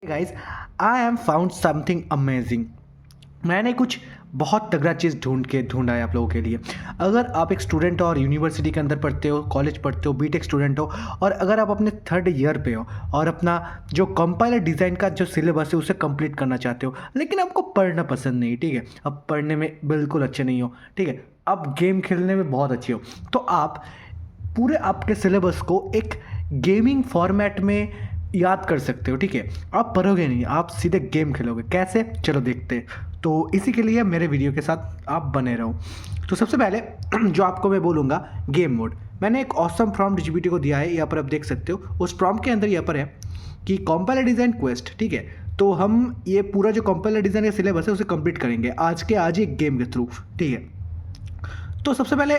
Guys, I am found something amazing. मैंने कुछ बहुत तगड़ा चीज़ ढूंढा है आप लोगों के लिए। अगर आप एक स्टूडेंट हो और यूनिवर्सिटी के अंदर पढ़ते हो, कॉलेज पढ़ते हो, बीटेक स्टूडेंट हो, और अगर आप अपने थर्ड ईयर पे हो और अपना जो कंपाइलर डिज़ाइन का जो सिलेबस है उसे कंप्लीट करना चाहते हो, लेकिन आपको पढ़ना पसंद नहीं, ठीक है, अब पढ़ने में बिल्कुल अच्छे नहीं हो, ठीक है, अब गेम खेलने में बहुत अच्छे हो, तो आप पूरे आपके सिलेबस को एक गेमिंग फॉर्मेट में याद कर सकते हो, ठीक है। आप पढ़ोगे नहीं, आप सीधे गेम खेलोगे। कैसे, चलो देखते हैं। तो इसी के लिए मेरे वीडियो के साथ आप बने रहो। तो सबसे पहले जो आपको मैं बोलूँगा, गेम मोड। मैंने एक ऑसम प्रॉम्प्ट जीपीटी को दिया है, यहाँ पर आप देख सकते हो। उस प्रॉम्प्ट के अंदर यहाँ पर है कि कंपाइलर डिज़ाइन क्वेस्ट, ठीक है। तो हम ये पूरा जो कंपाइलर डिज़ाइन का सिलेबस है उसे कंप्लीट करेंगे आज के आज ही एक गेम के थ्रू, ठीक है। तो सबसे पहले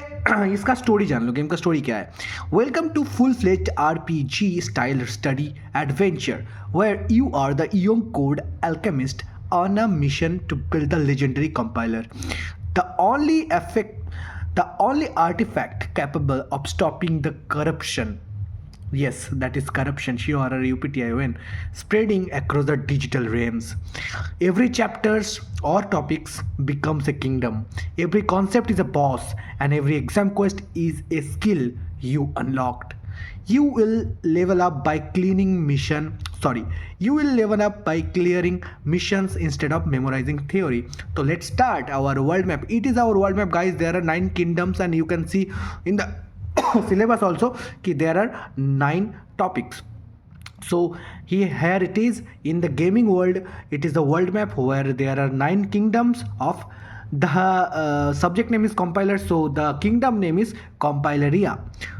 इसका स्टोरी जान लो, गेम का स्टोरी क्या है। Welcome to full fledged RPG style study adventure where you are the young code alchemist on a mission to build the legendary compiler, the only artifact capable of stopping the corruption. Yes, that is corruption, CORRUPTION, spreading across the digital realms. Every chapters or topics becomes a kingdom. Every concept is a boss, and every exam quest is a skill you unlocked. You will level up by You will level up by clearing missions instead of memorizing theory. So let's start our world map. It is our world map, guys. There are 9 kingdoms, and you can see in the syllabus also कि there are 9 topics. So here it is in the gaming world. It is the world map where there are 9 kingdoms of the subject name is compiler, so the kingdom name is compileria.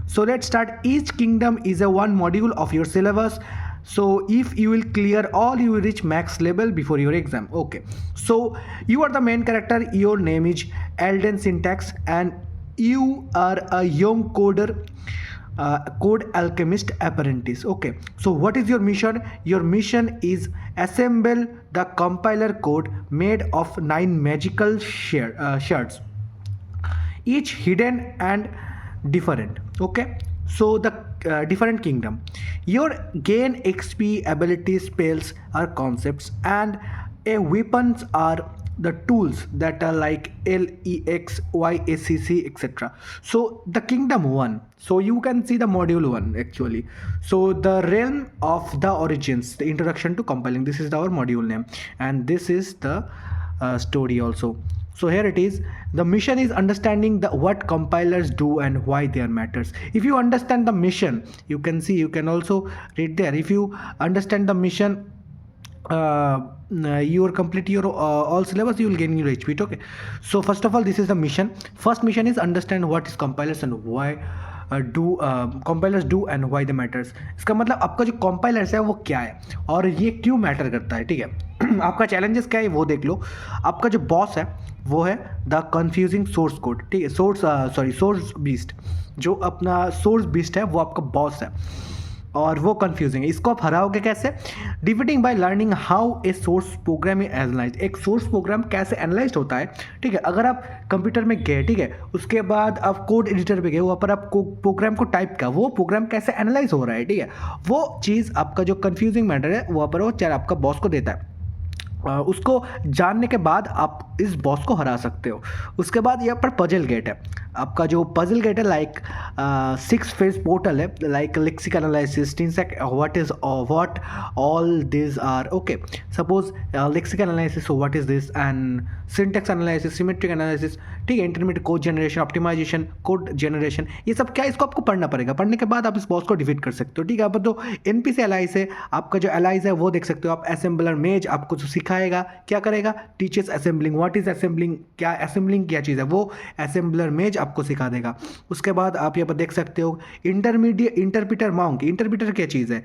So let's start. Each kingdom is a one module of your syllabus. So if you will clear all, you will reach max level before your exam. Okay, so you are the main character. Your name is Elden Syntax, and you are a young code alchemist apprentice. Okay, so what is your mission? Your mission is assemble the compiler code made of 9 magical shards, each hidden and different. Okay, so the different kingdom, your gain XP, abilities, spells are concepts, and a weapons are the tools that are like LEXYACC, etc. So the kingdom 1, so you can see the module 1 actually. So the realm of the origins, the introduction to compiling, this is our module name, and this is the story also. So here it is. The mission is understanding what compilers do and why they are matters. If you understand the mission, you can see, you can also read there. If you understand the mission, you will complete your all syllabus, you will gain your HP. Okay, so first of all, this is the mission. First mission is understand what is compilers and why compilers do and why they matters. इसका मतलब आपका जो compilers है वो क्या है और ये क्यों मैटर करता है, ठीक है। आपका चैलेंजेस क्या है वो देख लो। आपका जो बॉस है वो है द कन्फ्यूजिंग सोर्स कोड, ठीक है, सोर्स बीस्ट। जो अपना सोर्स बीस्ट है वो आपका बॉस है और वो कंफ्यूजिंग है। इसको आप हराओगे कैसे? Defeating by learning how a source program is analyse. एक सोर्स प्रोग्राम कैसे एनालाइज होता है, ठीक है। अगर आप कंप्यूटर में गए, ठीक है, उसके बाद आप कोड एडिटर पे गए, वहाँ पर आप प्रोग्राम को टाइप किया, वो प्रोग्राम कैसे एनालाइज हो रहा है, ठीक है, वो चीज़ आपका जो कंफ्यूजिंग मैटर है वहाँ पर वो चाहे आपका बॉस को देता है। उसको जानने के बाद आप इस बॉस को हरा सकते हो। उसके बाद यहाँ पर पजल गेट है। आपका जो पजल गेट है लाइक 6 फेज पोर्टल है, like lexical analysis, what all this are. Okay, suppose lexical analysis, what is this, and syntax analysis, symmetric analysis, ठीक है, intermediate code generation, optimisation, code generation, ये सब क्या है, इसको आपको पढ़ना पड़ेगा। पढ़ने के बाद आप इस बॉस को डिफीट कर सकते हो, ठीक है। आप तो NPC एलाइज है, आपका जो एलाइज है वो देख सकते हो आप। असेंबलर मेज आपको जो सिखाएगा, क्या करेगा, teachers assembling, what is assembling, क्या असेंबलिंग क्या चीज़ है, वो असेंबलर मेज आपको सिखा देगा। उसके बाद आप यहाँ पर देख सकते हो इंटरप्रीटर माउंट। इंटरप्रीटर क्या चीज़ है,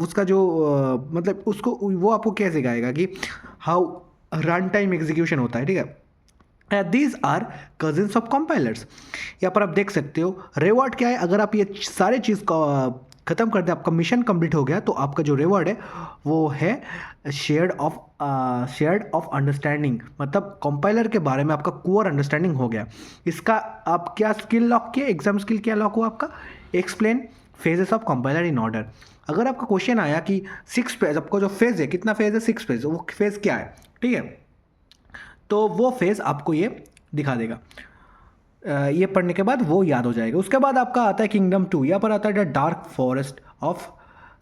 उसका जो मतलब उसको वो आपको क्या सिखाएगा कि हाउ रन टाइम एग्जीक्यूशन होता है, ठीक है। These are cousins of compilers. यहाँ पर आप देख सकते हो रिवॉर्ड क्या है। अगर आप ये सारे चीज़ को ख़त्म कर दें, आपका मिशन कंप्लीट हो गया, तो आपका जो रिवॉर्ड है वो है शेयर्ड ऑफ अंडरस्टैंडिंग। मतलब कंपाइलर के बारे में आपका कोर अंडरस्टैंडिंग हो गया। इसका आप क्या स्किल लॉक किए, एग्जाम स्किल क्या लॉक हुआ आपका, explain phases of compiler in order. अगर आपका क्वेश्चन आया कि 6 फेज, आपको जो फेज है, कितना फेज है, 6 फेज, वो फेज क्या है, ठीक है, तो वो फेज आपको ये दिखा देगा। ये पढ़ने के बाद वो याद हो जाएगा। उसके बाद आपका आता है किंगडम 2, यहाँ पर आता है द डार्क फॉरेस्ट ऑफ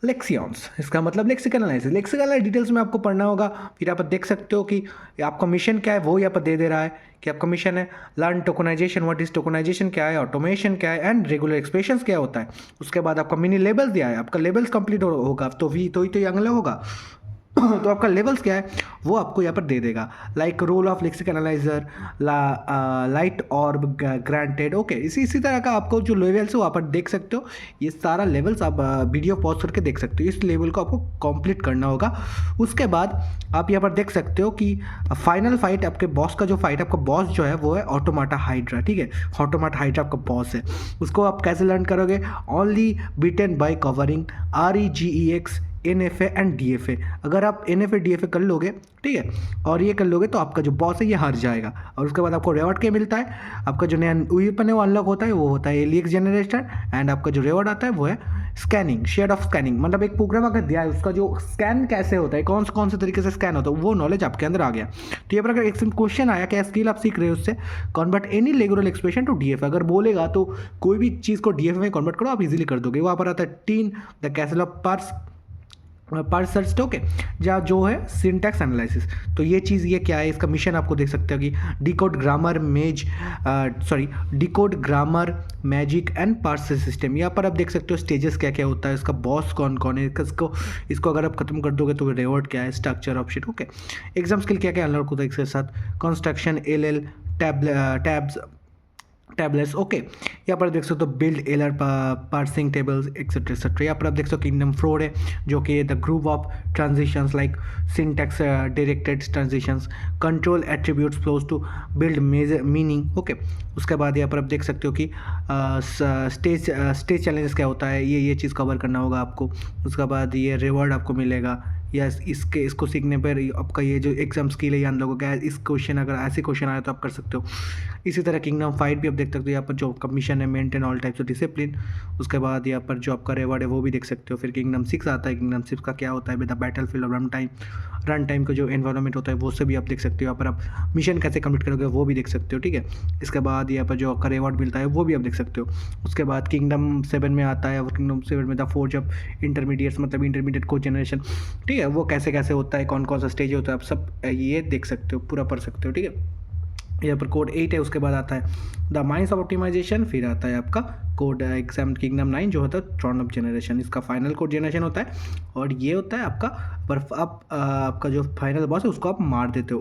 लेक्सियंस। इसका मतलब लेक्सिकल एनालिसिस, लेक्सिकल डिटेल्स में आपको पढ़ना होगा। फिर यहाँ पर देख सकते हो कि आपका मिशन क्या है, वो यहाँ पर दे रहा है कि आपका मिशन है learn tokenisation, what is tokenisation क्या है, ऑटोमेशन क्या है, एंड रेगुलर एक्सप्रेशंस क्या होता है। उसके बाद आपका मिनी लेवल्स दिया है, आपका लेवल्स कंप्लीट होगा तो वी तो ही तो अगला होगा तो आपका लेवल्स क्या है वो आपको यहाँ पर दे देगा, like role of lexical analyser, light और ग्रांटेड। ओके, इसी तरह का आपको जो लेवल्स है वहाँ पर देख सकते हो। ये सारा लेवल्स आप वीडियो पॉज करके देख सकते हो। इस लेवल को आपको कंप्लीट करना होगा। उसके बाद आप यहाँ पर देख सकते हो कि फाइनल फाइट, आपके बॉस का जो फाइट, आपका बॉस जो है वो है ऑटोमाटा हाइड्रा, ठीक है, ऑटोमाटा हाइड्रा आपका बॉस है। उसको आप कैसे लर्न करोगे, only beaten by covering REGEX NFA and DFA। अगर आप NFA DFA कर लोगे, ठीक है, और ये कर लोगे तो आपका जो बॉस है ये हार जाएगा। और उसके बाद आपको रिवॉर्ड क्या मिलता है, आपका जो नया वेपन है वो अनलॉक होता है, वो होता है एलिक्स जनरेटर, एंड आपका जो रिवॉर्ड आता है वो है स्कैनिंग, शेड ऑफ स्कैनिंग। मतलब एक प्रोग्राम अगर दिया है, उसका जो स्कैन कैसे होता है, कौन से तरीके से स्कैन होता है, वो नॉलेज आपके अंदर आ गया। तो ये पर अगर एक क्वेश्चन आया क्या स्किल आप सीख रहे हो उससे, convert any regular expression to DFA, अगर बोलेगा तो कोई भी चीज़ को DFA में कन्वर्ट करो, आप इजीली कर दोगे। वहाँ पर आता है tin the castle of parsers, okay, जो है सिंटैक्स एनालिसिस। तो ये चीज़ ये क्या है, इसका मिशन आपको देख सकते हो कि decode grammar magic and parser system. यहाँ पर आप देख सकते हो स्टेजेस क्या क्या होता है, इसका बॉस कौन कौन है, इसको अगर आप खत्म कर दोगे तो रिवॉर्ड क्या है, structure of shit. Okay, exam skill क्या क्या अनलॉक होता है इसके साथ, कंस्ट्रक्शन LL टैबलेट्स। ओके, यहाँ पर देख सकते हो build LR parsing tables etcetera etcetera. यहाँ पर आप देख सकते हो किंगडम 4 है जो कि the group of transitions like syntax directed transitions, control attributes flows to build major meaning. Okay, उसके बाद यहाँ पर आप देख सकते हो कि स्टेज चैलेंजेस क्या होता है, ये चीज़ कवर करना होगा आपको। उसके बाद ये रिवॉर्ड आपको मिलेगा, या इसको सीखने पर आपका ये जो एग्जाम स्किल है ये अनलॉक हो गया है। इस क्वेश्चन अगर ऐसे क्वेश्चन आए तो आप कर सकते हो। इसी तरह किंगडम 5 भी आप देख सकते हो, यहाँ पर जो आपका मिशन है maintain all types of discipline. उसके बाद यहाँ पर जो आपका रिवॉर्ड है वो भी देख सकते हो। फिर किंगडम 6 आता है, किंगडम 6 का क्या होता है, with the battle field run time का जो एनवायरनमेंट होता है वो से भी आप देख सकते हो। यहाँ पर आप मिशन कैसे कंप्लीट करोगे वो भी देख सकते हो, ठीक है। इसके बाद यहाँ पर जो आपका रिवॉर्ड मिलता है वो भी आप देख सकते हो। उसके बाद किंगडम 7 में आता है, और किंगडम 7 में द फोर्ज ऑफ इंटरमीडिएट्स, मतलब इंटरमीडिएट कोड जनरेशन, ठीक है, वो कैसे कैसे होता है, कौन कौन सा स्टेज होता है, आप सब ये देख सकते हो, पूरा पढ़ सकते हो, ठीक है। यहाँ पर कोड 8 है। उसके बाद आता है द माइंस ऑफ ऑप्टिमाइजेशन, फिर आता है आपका कोड एग्जाम किंगडम 9 जो होता है ट्रॉन ऑफ जनरेशन, इसका फाइनल कोड जनरेशन होता है। और ये होता है आपका पर आपका जो फाइनल बॉस है उसको आप मार देते हो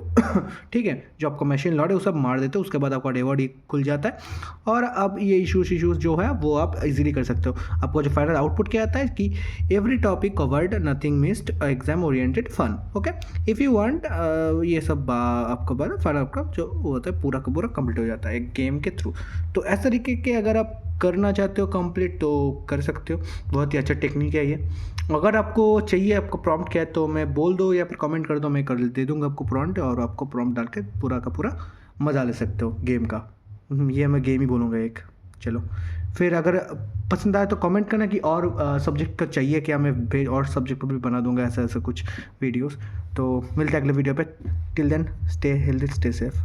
ठीक है, जो आपका मशीन लॉर्ड है उसे आप मार देते हो। उसके बाद आपका रिवॉर्ड ही खुल जाता है, और अब ये इशूज़ जो है वो आप इजीली कर सकते हो। आपका जो फाइनल आउटपुट क्या आता है कि every topic covered, nothing missed, exam oriented, fun. Okay, if you want ये सब आपका बाद फाइनल आपका जो होता है पूरा का पूरा कंप्लीट हो जाता है एक गेम के थ्रू। तो ऐसे तरीके के अगर आप करना चाहते हो कंप्लीट तो कर सकते हो, बहुत ही अच्छा टेक्निक है ये। अगर आपको चाहिए, आपको प्रॉम्प्ट क्या है तो मैं बोल दो या फिर कमेंट कर दो, मैं कर दे दूंगा आपको प्रॉम्प्ट, और आपको प्रॉम्प्ट डाल के पूरा का पूरा मज़ा ले सकते हो गेम का। ये मैं गेम ही बोलूँगा एक। चलो फिर अगर पसंद आए तो कमेंट करना कि और सब्जेक्ट का चाहिए क्या, मैं और सब्जेक्ट पर भी बना दूंगा ऐसा कुछ वीडियोस। तो मिलते हैं अगले वीडियो पे, till then stay healthy, stay safe.